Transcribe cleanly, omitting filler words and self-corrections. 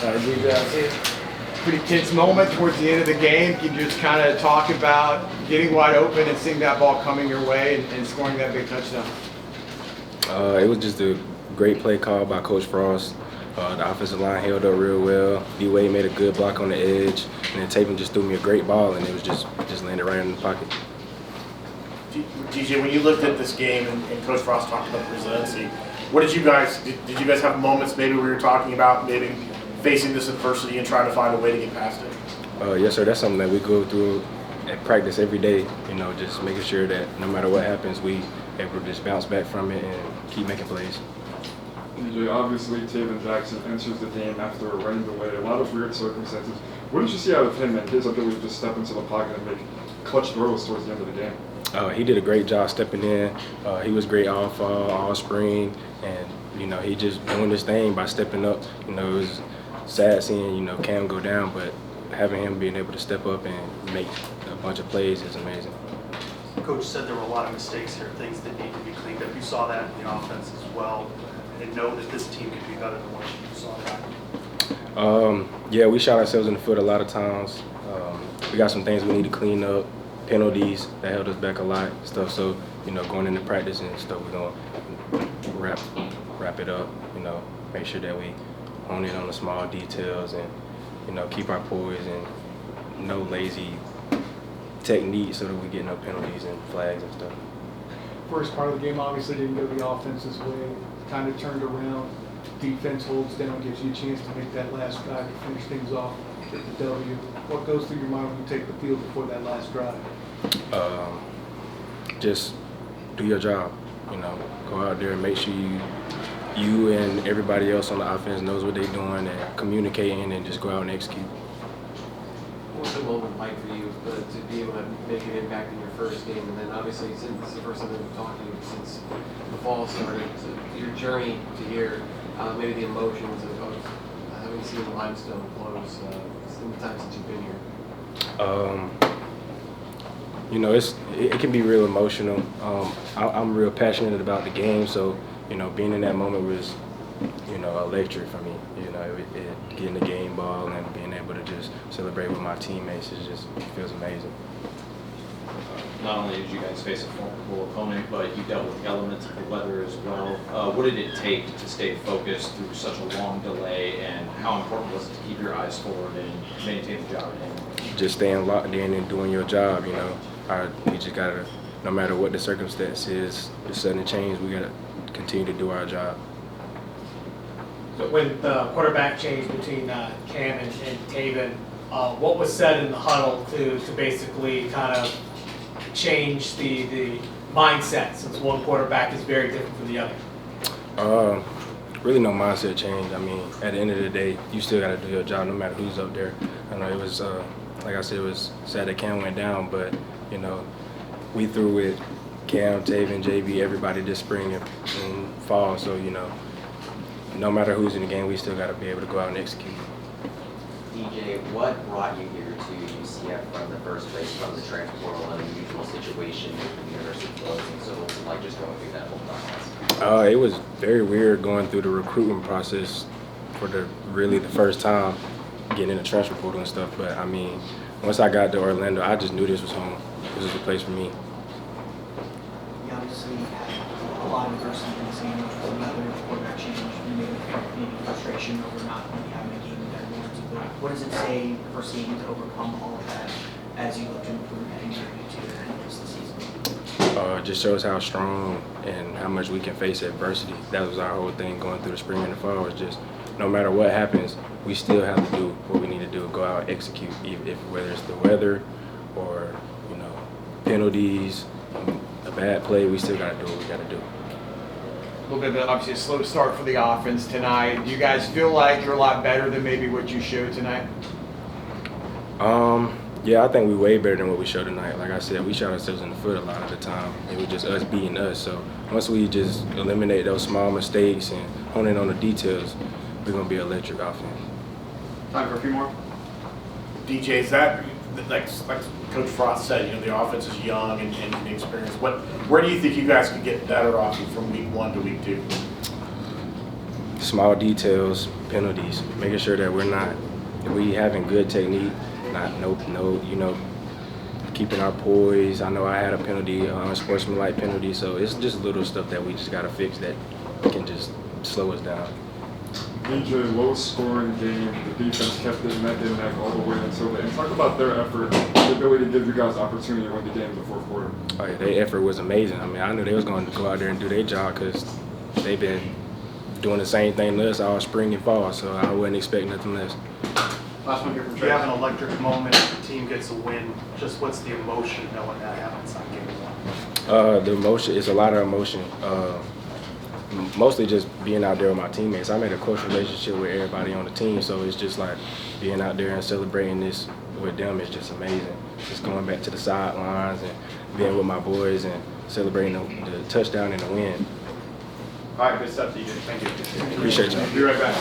Pretty tense moment towards the end of the game. Can you just kind of talk about getting wide open and seeing that ball coming your way and scoring that big touchdown? It was just a great play call by Coach Frost. The offensive line held up real well. D-Wade made a good block on the edge, and then Taven just threw me a great ball, and it was just landed right in the pocket. DJ, when you looked at this game and Coach Frost talked about the resiliency, what did you guys have moments maybe where you were talking about maybe facing this adversity and trying to find a way to get past it? Yes, sir. That's something that we go through at practice every day. You know, just making sure that no matter what happens, we able to just bounce back from it and keep making plays. DJ, obviously Taven Jackson enters the game after a rained delay, a lot of weird circumstances. What did you see out of him and his ability to just step into the pocket and make clutch throws towards the end of the game? He did a great job stepping in. He was great all fall, all spring, and you know he just doing his thing by stepping up. You know, it was sad seeing Cam go down, but having him being able to step up and make a bunch of plays is amazing. Coach said there were a lot of mistakes here, things that need to be cleaned up. You saw that in the offense as well, and know that this team could be better than what you saw that. Yeah, we shot ourselves in the foot a lot of times. We got some things we need to clean up, penalties that held us back a lot, stuff. So going into practice and stuff, we're gonna wrap it up. Make sure that we hone in on the small details and keep our poise and no lazy technique so that we get no penalties and flags and stuff. First part of the game obviously didn't go the offense's way. Kind of turned around. Defense holds down, gives you a chance to make that last drive to finish things off with the W. What goes through your mind when you take the field before that last drive? Just do your job. Go out there and make sure you and everybody else on the offense knows what they're doing and communicating and just go out and execute. What was the moment like for you to be able to make an impact in your first game? And then obviously, since this is the first time we've talked to you since the fall started, so your journey to here, maybe the emotions of having seen Limestone close in the time since you've been here. It can be real emotional. I'm real passionate about the game, so being in that moment was electric for me. Getting the game ball and being able to just celebrate with my teammates it feels amazing. Not only did you guys face a formidable opponent, but you dealt with the elements of the weather as well. What did it take to stay focused through such a long delay, and how important was it to keep your eyes forward and maintain the job at hand? Just staying locked in and doing your job. We just gotta, no matter what the circumstance is, the sudden change, we gotta continue to do our job. So when the quarterback changed between Cam and Taven, what was said in the huddle to basically kind of change the mindset, since one quarterback is very different from the other? Really no mindset change. I mean, at the end of the day, you still got to do your job no matter who's up there. I know it was, like I said, it was sad that Cam went down, but, we threw with Cam, Taven, JB, everybody this spring and fall. So, no matter who's in the game, we still got to be able to go out and execute. DJ, what brought you here to UCF from the first place, from the transfer portal, an unusual situation with the university closing? So what's it like just going through that whole process? It was very weird going through the recruitment process for the first time, getting in the transfer portal and stuff. But I mean, once I got to Orlando, I just knew this was home. This was the place for me. You obviously had a lot of adversity in this game, which was another quarterback change, maybe frustration over not having a game that warranted. But what does it say for seeing to overcome all of that as you look to improve heading into the end of the season? It just shows how strong and how much we can face adversity. That was our whole thing going through the spring and the fall. Was just no matter what happens, we still have to do what we need to do, go out and execute, whether it's the weather or penalties, a bad play, we still got to do what we got to do. A little bit of obviously a slow start for the offense tonight. Do you guys feel like you're a lot better than maybe what you showed tonight? Yeah, I think we way better than what we showed tonight. Like I said, we shot ourselves in the foot a lot of the time. It was just us beating us. So once we just eliminate those small mistakes and hone in on the details, we're going to be an electric offense. Time for a few more. DJ, is that, like Coach Frost said, the offense is young and inexperienced. Where do you think you guys could get better off from week 1 to week 2? small details, penalties, making sure that we having good technique, keeping our poise. I know I had a penalty, unsportsmanlike penalty, so it's just little stuff that we just got to fix that can just slow us down. DJ, low scoring game, the defense kept it neck and neck all the way until the end. Talk about their effort, the ability to give you guys the opportunity to win the game in the fourth quarter. Oh yeah, their effort was amazing. I mean, I knew they was going to go out there and do their job because they've been doing the same thing to us all spring and fall, so I wouldn't expect nothing less. Last one here from If Trey. you have an electric moment, the team gets a win, just what's the emotion knowing that happens on game one? The emotion is a lot of emotion. Mostly just being out there with my teammates. I made a close relationship with everybody on the team, so it's just like being out there and celebrating this with them is just amazing. Just going back to the sidelines and being with my boys and celebrating the touchdown and the win. All right, good stuff, DJ. Thank you. Appreciate you. Be right back.